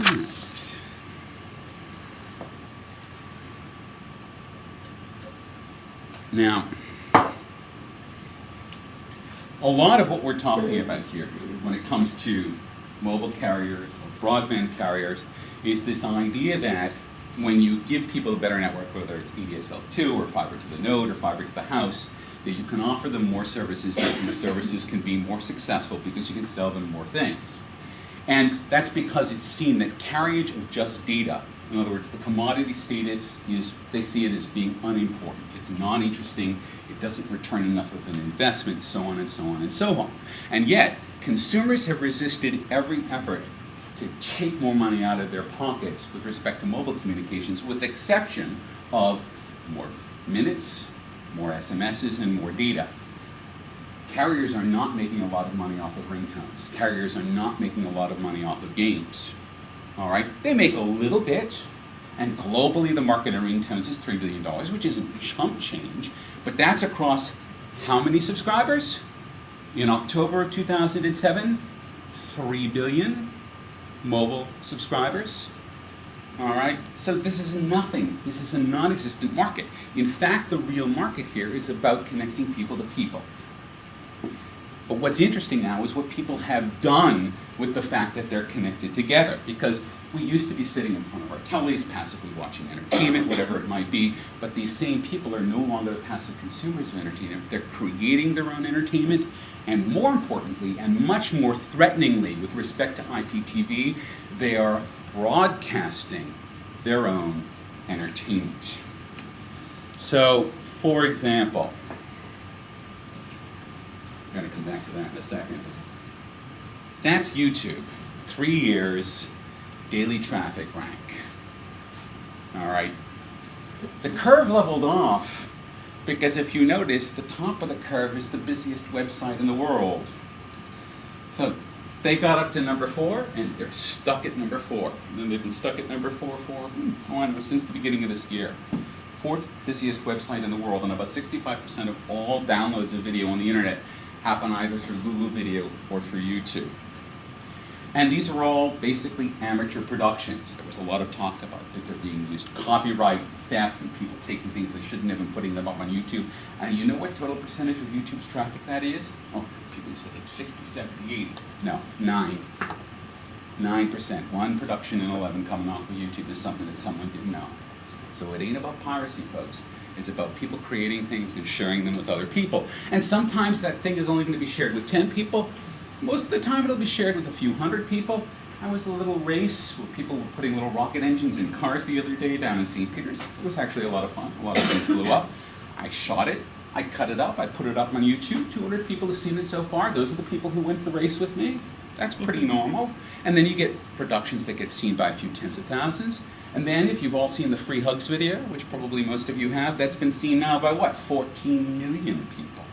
Right. Now, a lot of what we're talking about here when it comes to mobile carriers or broadband carriers is this idea that when you give people a better network, whether it's ADSL2 or fiber to the node or fiber to the house, that you can offer them more services, that these services can be more successful because you can sell them more things. And that's because it's seen that carriage of just data, in other words, the commodity status is, they see it as being unimportant. It's non-interesting, it doesn't return enough of an investment, so on and so on and so on. And yet, consumers have resisted every effort to take more money out of their pockets with respect to mobile communications, with the exception of more minutes, more SMSs, and more data. Carriers are not making a lot of money off of ringtones. Carriers are not making a lot of money off of games. All right? They make a little bit, and globally the market in ringtones is $3 billion, which isn't chump change, but that's across how many subscribers? In October of 2007, 3 billion mobile subscribers. All right, so this is nothing. This is a non-existent market. In fact, the real market here is about connecting people to people. But what's interesting now is what people have done with the fact that they're connected together. Because we used to be sitting in front of our tellies, passively watching entertainment, whatever it might be, but these same people are no longer the passive consumers of entertainment. They're creating their own entertainment, and more importantly, and much more threateningly with respect to IPTV, they are broadcasting their own entertainment. So, for example, I'm going to come back to that in a second. That's YouTube. 3 years, daily traffic rank. All right. The curve leveled off because if you notice, the top of the curve is the busiest website in the world. So they got up to number 4, and they're stuck at number 4. And they've been stuck at number 4 for, since the beginning of this year. 4th busiest website in the world, and about 65% of all downloads of video on the internet happen either through Google Video or through YouTube. And these are all basically amateur productions. There was a lot of talk about that they're being used copyright, theft, and people taking things they shouldn't have and putting them up on YouTube. And you know what total percentage of YouTube's traffic that is? Oh, people used to think 60, 70, 80. No, 9. 9%. One production in 11 coming off of YouTube is something that someone didn't know. So it ain't about piracy, folks. It's about people creating things and sharing them with other people. And sometimes that thing is only going to be shared with 10 people. Most of the time it'll be shared with a few hundred people. I was a little race where people were putting little rocket engines in cars the other day down in St. Peter's. It was actually a lot of fun. A lot of things blew up. I shot it. I cut it up. I put it up on YouTube. 200 people have seen it so far. Those are the people who went the race with me. That's pretty normal. And then you get productions that get seen by a few tens of thousands. And then if you've all seen the Free Hugs video, which probably most of you have, that's been seen now by what? 14 million people.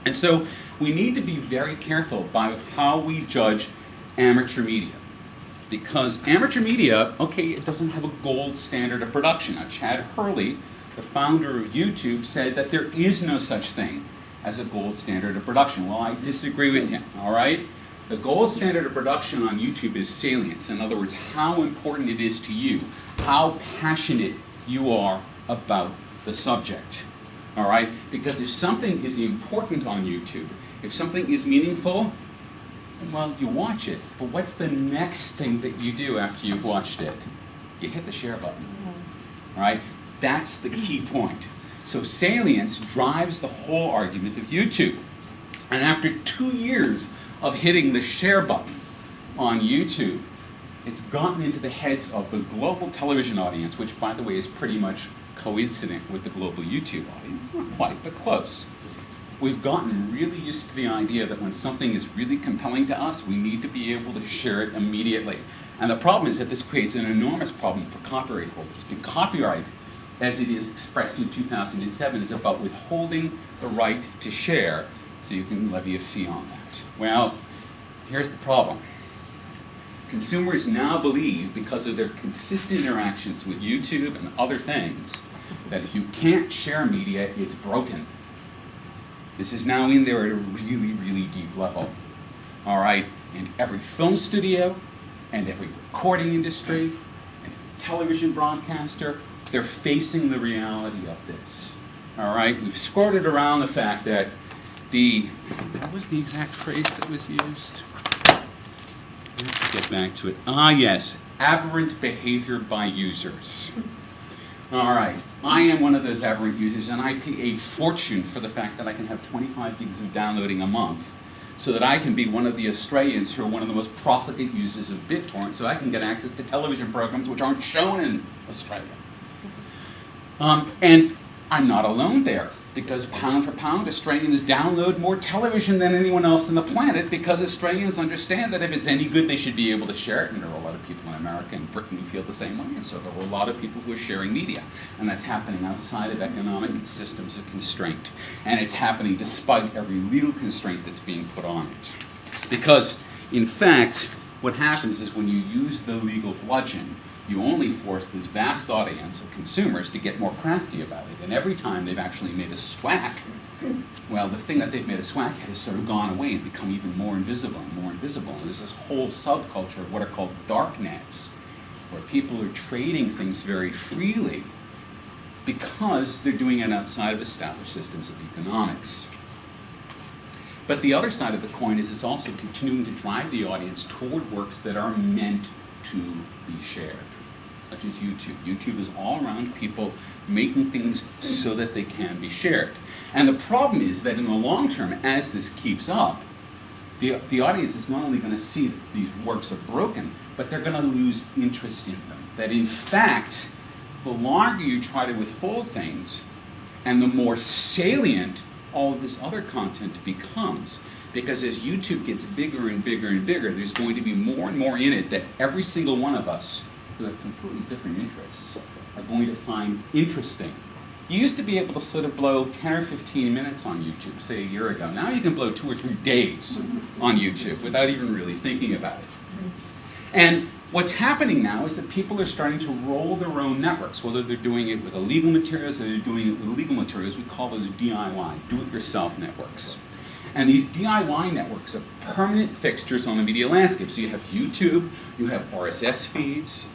And so we need to be very careful by how we judge amateur media. Because amateur media, okay, it doesn't have a gold standard of production. Now, Chad Hurley, the founder of YouTube, said that there is no such thing as a gold standard of production. Well, I disagree with him, all right? The gold standard of production on YouTube is salience. In other words, how important it is to you, how passionate you are about the subject. All right? Because if something is important on YouTube, if something is meaningful, well, you watch it. But what's the next thing that you do after you've watched it? You hit the share button. All right? That's the key point. So salience drives the whole argument of YouTube. And after 2 years of hitting the share button on YouTube, it's gotten into the heads of the global television audience, which, by the way, is pretty much coincident with the global YouTube audience. Not quite, but close. We've gotten really used to the idea that when something is really compelling to us, we need to be able to share it immediately. And the problem is that this creates an enormous problem for copyright holders. The copyright, as it is expressed in 2007, is about withholding the right to share so you can levy a fee on that. Well, here's the problem. Consumers now believe, because of their consistent interactions with YouTube and other things, that if you can't share media, it's broken. This is now in there at a really, really deep level. All right? And every film studio, and every recording industry, and television broadcaster, they're facing the reality of this. All right, we've skirted around the fact that what was the exact phrase that was used? Let's get back to it. Ah, yes, aberrant behavior by users. All right, I am one of those aberrant users, and I pay a fortune for the fact that I can have 25 gigs of downloading a month, so that I can be one of the Australians who are one of the most profligate users of BitTorrent, so I can get access to television programs which aren't shown in Australia. And I'm not alone there, because pound for pound, Australians download more television than anyone else on the planet, because Australians understand that if it's any good, they should be able to share it. And there are a lot of people in America and Britain who feel the same way, and so there are a lot of people who are sharing media. And that's happening outside of economic systems of constraint. And it's happening despite every legal constraint that's being put on it. Because, in fact, what happens is when you use the legal bludgeon, you only force this vast audience of consumers to get more crafty about it. And every time they've actually made a swack, well, the thing that they've made a swack at has sort of gone away and become even more invisible and more invisible. And there's this whole subculture of what are called darknets, where people are trading things very freely because they're doing it outside of established systems of economics. But the other side of the coin is it's also continuing to drive the audience toward works that are meant to be shared, such as YouTube. YouTube is all around people making things so that they can be shared. And the problem is that in the long term, as this keeps up, the audience is not only going to see that these works are broken, but they're going to lose interest in them. That in fact, the longer you try to withhold things, and the more salient all of this other content becomes. Because as YouTube gets bigger and bigger and bigger, there's going to be more and more in it that every single one of us who have completely different interests are going to find interesting. You used to be able to sort of blow 10 or 15 minutes on YouTube, say a year ago. Now you can blow 2 or 3 days on YouTube without even really thinking about it. And what's happening now is that people are starting to roll their own networks, whether they're doing it with illegal materials or they're doing it with legal materials. We call those DIY, do-it-yourself networks. And these DIY networks are permanent fixtures on the media landscape. So you have YouTube, you have RSS feeds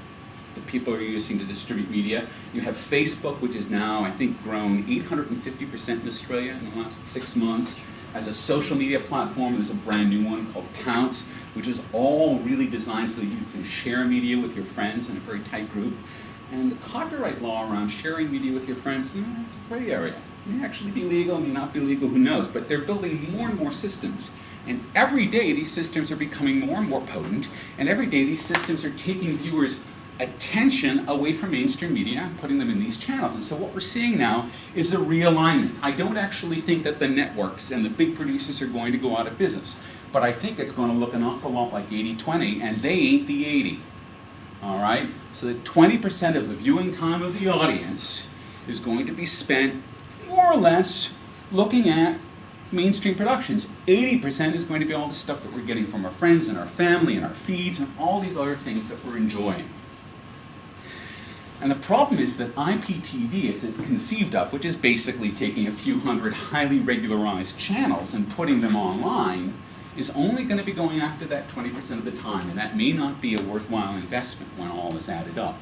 that people are using to distribute media. You have Facebook, which is now, I think, grown 850% in Australia in the last 6 months. As a social media platform, there's a brand new one called Pounce, which is all really designed so that you can share media with your friends in a very tight group. And the copyright law around sharing media with your friends, it's a gray area. It may actually be legal, may not be legal, who knows, but they're building more and more systems. And every day these systems are becoming more and more potent, and every day these systems are taking viewers' attention away from mainstream media and putting them in these channels. And so what we're seeing now is a realignment. I don't actually think that the networks and the big producers are going to go out of business, but I think it's going to look an awful lot like 80-20, and they ain't the 80. All right? So that 20% of the viewing time of the audience is going to be spent more or less looking at mainstream productions. 80% is going to be all the stuff that we're getting from our friends and our family and our feeds and all these other things that we're enjoying. And the problem is that IPTV, as it's conceived of, which is basically taking a few hundred highly regularized channels and putting them online, is only going to be going after that 20% of the time, and that may not be a worthwhile investment when all is added up.